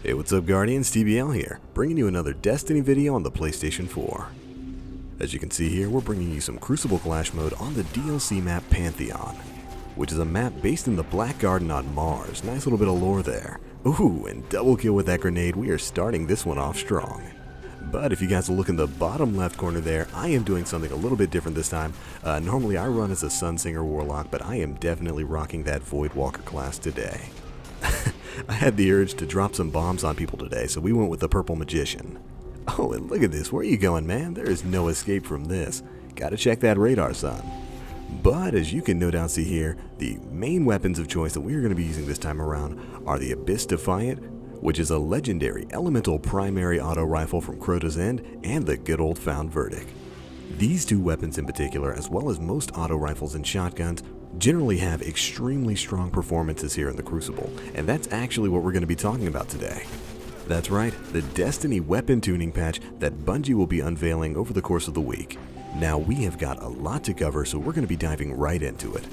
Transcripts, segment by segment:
Hey, what's up Guardians, TBL here, bringing you another Destiny video on the PlayStation 4. As you can see here, we're bringing you some Crucible Clash mode on the DLC map Pantheon, which is a map based in the Black Garden on Mars. Nice little bit of lore there. Ooh, and double kill with that grenade, we are starting this one off strong. But if you guys will look in the bottom left corner there, I am doing something a little bit different this time. Normally I run as a Sunsinger Warlock, but I am definitely rocking that Voidwalker class today. I had the urge to drop some bombs on people today, so we went with the Purple Magician. Oh, and look at this, where are you going, man? There is no escape from this. Gotta check that radar, son. But as you can no doubt see here, the main weapons of choice that we are going to be using this time around are the Abyss Defiant, which is a legendary elemental primary auto rifle from Crota's End, and the good old found Verdict. These two weapons in particular, as well as most auto rifles and shotguns, generally have extremely strong performances here in the Crucible, and that's actually what we're going to be talking about today. That's right, the Destiny weapon tuning patch that Bungie will be unveiling over the course of the week. Now we have got a lot to cover, so we're going to be diving right into it.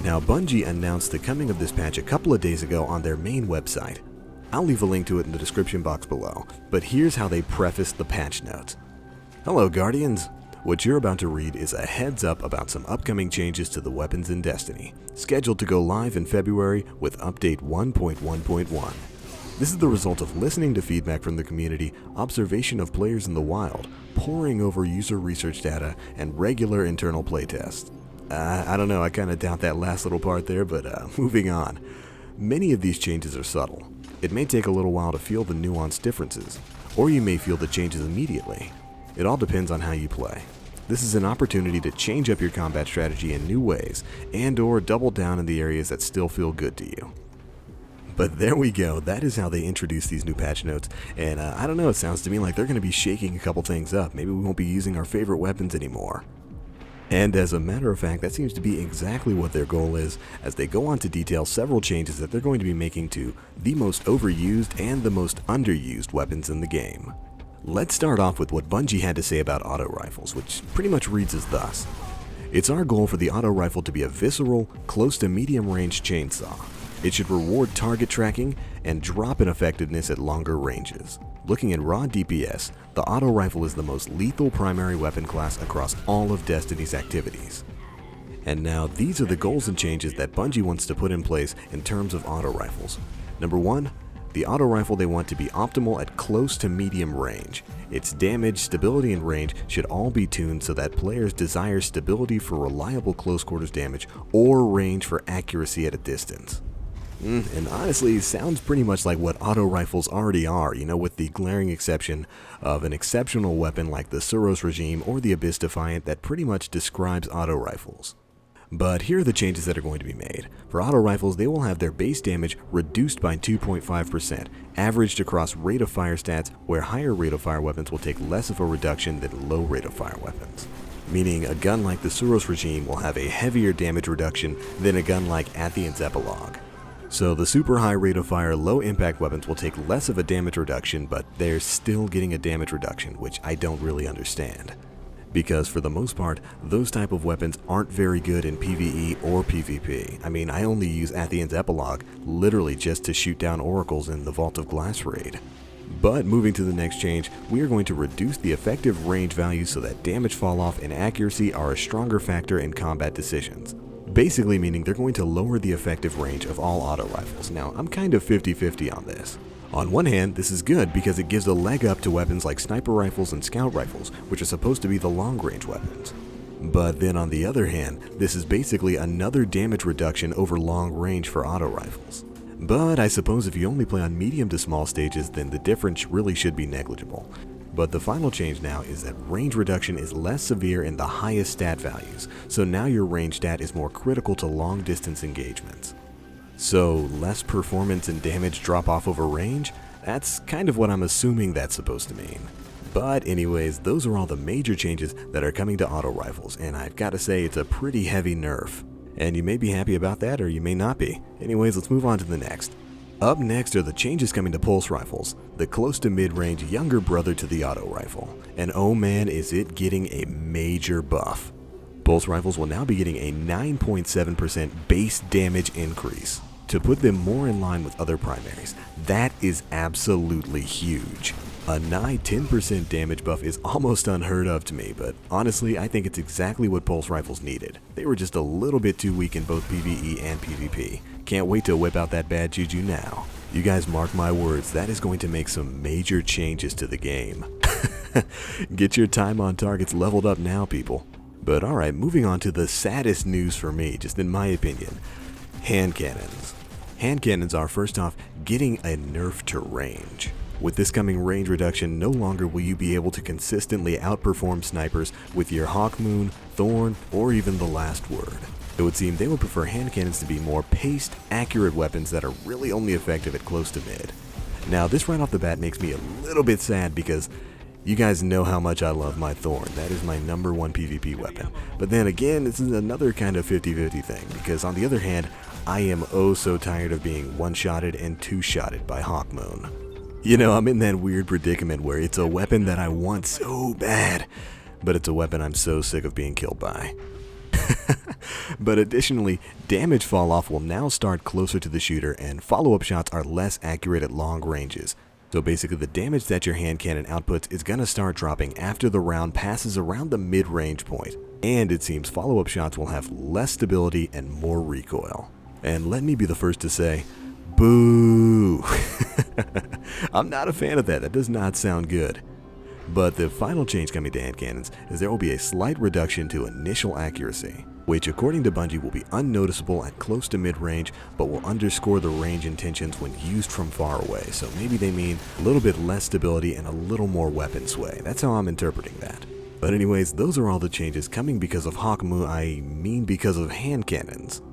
Now Bungie announced the coming of this patch a couple of days ago on their main website. I'll leave a link to it in the description box below, but here's how they prefaced the patch notes. Hello Guardians! What you're about to read is a heads up about some upcoming changes to the weapons in Destiny, scheduled to go live in February with update 1.1.1. This is the result of listening to feedback from the community, observation of players in the wild, poring over user research data, and regular internal playtests. I don't know, I kinda doubt that last little part there, but moving on. Many of these changes are subtle. It may take a little while to feel the nuanced differences, or you may feel the changes immediately. It all depends on how you play. This is an opportunity to change up your combat strategy in new ways, and/or double down in the areas that still feel good to you. But there we go, that is how they introduce these new patch notes, and I don't know, it sounds to me like they're going to be shaking a couple things up. Maybe we won't be using our favorite weapons anymore. And as a matter of fact, that seems to be exactly what their goal is, as they go on to detail several changes that they're going to be making to the most overused and the most underused weapons in the game. Let's start off with what Bungie had to say about auto rifles, which pretty much reads as thus. It's our goal for the auto rifle to be a visceral, close to medium range chainsaw. It should reward target tracking and drop in effectiveness at longer ranges. Looking at raw DPS, the auto rifle is the most lethal primary weapon class across all of Destiny's activities. And now these are the goals and changes that Bungie wants to put in place in terms of auto rifles. Number 1. The auto rifle they want to be optimal at close to medium range. Its damage, stability, and range should all be tuned so that players desire stability for reliable close quarters damage or range for accuracy at a distance. And honestly, sounds pretty much like what auto rifles already are, with the glaring exception of an exceptional weapon like the Suros Regime or the Abyss Defiant that pretty much describes auto rifles. But here are the changes that are going to be made. For auto rifles, they will have their base damage reduced by 2.5%, averaged across rate of fire stats, where higher rate of fire weapons will take less of a reduction than low rate of fire weapons. Meaning a gun like the Suros Regime will have a heavier damage reduction than a gun like Pantheon's Epilogue. So the super high rate of fire, low impact weapons will take less of a damage reduction, but they're still getting a damage reduction, which I don't really understand. Because for the most part, those type of weapons aren't very good in PvE or PvP. I mean, I only use Pantheon's Epilogue literally just to shoot down oracles in the Vault of Glass raid. But moving to the next change, we are going to reduce the effective range values so that damage fall off and accuracy are a stronger factor in combat decisions. Basically meaning they're going to lower the effective range of all auto rifles. Now, I'm kind of 50-50 on this. On one hand, this is good because it gives a leg up to weapons like sniper rifles and scout rifles, which are supposed to be the long-range weapons. But then on the other hand, this is basically another damage reduction over long range for auto rifles. But I suppose if you only play on medium to small stages, then the difference really should be negligible. But the final change now is that range reduction is less severe in the highest stat values, so now your range stat is more critical to long distance engagements. So less performance and damage drop off over range? That's kind of what I'm assuming that's supposed to mean. But anyways, those are all the major changes that are coming to auto rifles, and I've got to say it's a pretty heavy nerf. And you may be happy about that, or you may not be. Anyways, let's move on to the next. Up next are the changes coming to pulse rifles, the close to mid-range younger brother to the auto rifle. And oh man, is it getting a major buff. Pulse rifles will now be getting a 9.7% base damage increase. to put them more in line with other primaries. That is absolutely huge. A nigh 10% damage buff is almost unheard of to me, but honestly, I think it's exactly what pulse rifles needed. They were just a little bit too weak in both PvE and PvP. Can't wait to whip out that bad juju now. You guys mark my words, that is going to make some major changes to the game. Get your time on targets leveled up now, people. But alright, moving on to the saddest news for me, just in my opinion. Hand cannons. Hand cannons are, first off, getting a nerf to range. With this coming range reduction, no longer will you be able to consistently outperform snipers with your Hawkmoon, Thorn, or even the Last Word. It would seem they would prefer hand cannons to be more paced, accurate weapons that are really only effective at close to mid. Now, this right off the bat makes me a little bit sad because you guys know how much I love my Thorn. That is my #1 PvP weapon. But then again, this is another kind of 50-50 thing, because on the other hand, I am oh so tired of being one-shotted and two-shotted by Hawkmoon. You know, I'm in that weird predicament where it's a weapon that I want so bad, but it's a weapon I'm so sick of being killed by. But additionally, damage fall off will now start closer to the shooter, and follow-up shots are less accurate at long ranges. So basically the damage that your hand cannon outputs is going to start dropping after the round passes around the mid-range point. And it seems follow-up shots will have less stability and more recoil. And let me be the first to say, boo! I'm not a fan of that. That does not sound good. But the final change coming to hand cannons is there will be a slight reduction to initial accuracy, which according to Bungie will be unnoticeable at close to mid-range, but will underscore the range intentions when used from far away. So maybe they mean a little bit less stability and a little more weapon sway. That's how I'm interpreting that. But anyways, those are all the changes coming because of Hawkmoon, I mean because of hand cannons.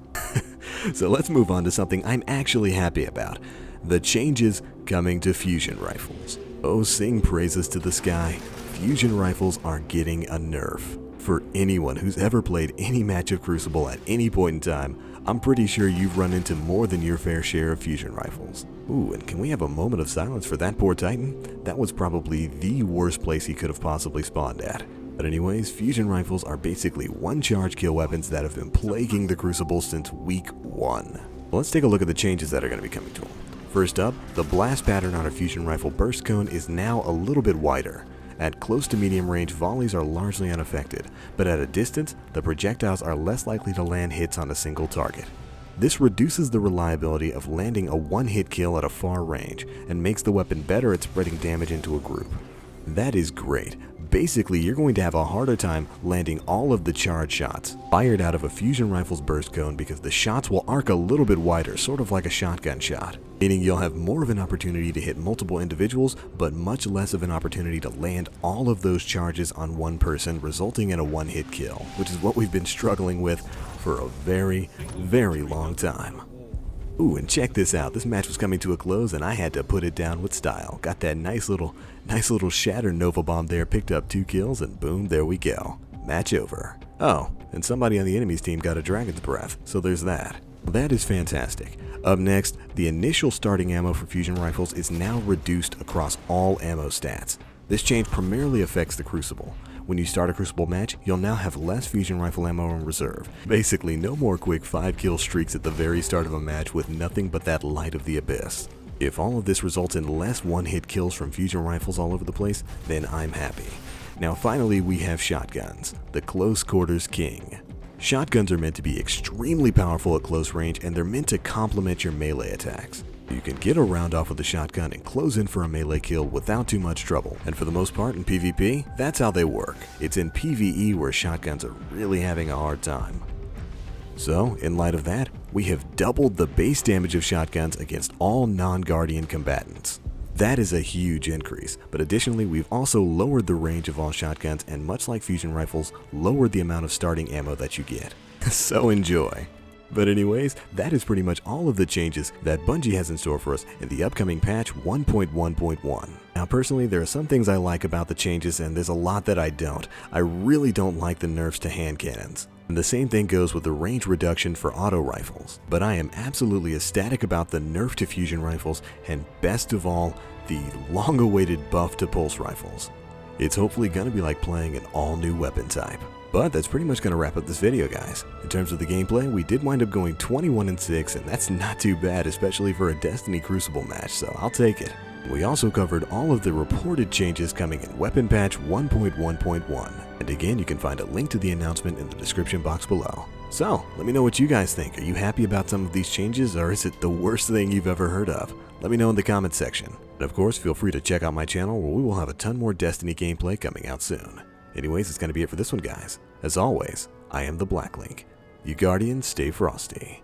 So let's move on to something I'm actually happy about. The changes coming to fusion rifles. Oh, sing praises to the sky. Fusion rifles are getting a nerf. For anyone who's ever played any match of Crucible at any point in time, I'm pretty sure you've run into more than your fair share of fusion rifles. Ooh, and can we have a moment of silence for that poor Titan? That was probably the worst place he could have possibly spawned at. But anyways, fusion rifles are basically one-charge kill weapons that have been plaguing the Crucible since week 1. Let's take a look at the changes that are going to be coming to them. First up, the blast pattern on a fusion rifle burst cone is now a little bit wider. At close to medium range, volleys are largely unaffected, but at a distance, the projectiles are less likely to land hits on a single target. This reduces the reliability of landing a one-hit kill at a far range, and makes the weapon better at spreading damage into a group. That is great. Basically, you're going to have a harder time landing all of the charge shots fired out of a fusion rifle's burst cone because the shots will arc a little bit wider, sort of like a shotgun shot, meaning you'll have more of an opportunity to hit multiple individuals, but much less of an opportunity to land all of those charges on one person, resulting in a one-hit kill, which is what we've been struggling with for a very, very long time. Ooh, and check this out. This match was coming to a close and I had to put it down with style. Got that nice little shatter Nova Bomb there, picked up 2 kills, and boom, there we go. Match over. Oh, and somebody on the enemy's team got a Dragon's Breath, so there's that. That is fantastic. Up next, the initial starting ammo for fusion rifles is now reduced across all ammo stats. This change primarily affects the Crucible. When you start a Crucible match, you'll now have less fusion rifle ammo in reserve. Basically, no more quick 5-kill streaks at the very start of a match with nothing but that light of the abyss. If all of this results in less one-hit kills from fusion rifles all over the place, then I'm happy. Now finally, we have shotguns, the close quarters king. Shotguns are meant to be extremely powerful at close range, and they're meant to complement your melee attacks. You can get a round off with a shotgun and close in for a melee kill without too much trouble, and for the most part in PvP, that's how they work. It's in PvE where shotguns are really having a hard time. So, in light of that, we have doubled the base damage of shotguns against all non-Guardian combatants. That is a huge increase, but additionally we've also lowered the range of all shotguns and, much like fusion rifles, lowered the amount of starting ammo that you get. So enjoy! But anyways, that is pretty much all of the changes that Bungie has in store for us in the upcoming patch 1.1.1. Now personally, there are some things I like about the changes and there's a lot that I don't. I really don't like the nerfs to hand cannons. And the same thing goes with the range reduction for auto rifles. But I am absolutely ecstatic about the nerf to fusion rifles, and best of all, the long-awaited buff to pulse rifles. It's hopefully gonna be like playing an all-new weapon type. But that's pretty much going to wrap up this video, guys. In terms of the gameplay, we did wind up going 21-6, and that's not too bad, especially for a Destiny Crucible match, so I'll take it. We also covered all of the reported changes coming in Weapon Patch 1.1.1, and again, you can find a link to the announcement in the description box below. So, let me know what you guys think. Are you happy about some of these changes, or is it the worst thing you've ever heard of? Let me know in the comments section. And of course, feel free to check out my channel where we will have a ton more Destiny gameplay coming out soon. Anyways, it's going to be it for this one, guys. As always, I am the Black Link. You Guardians, stay frosty.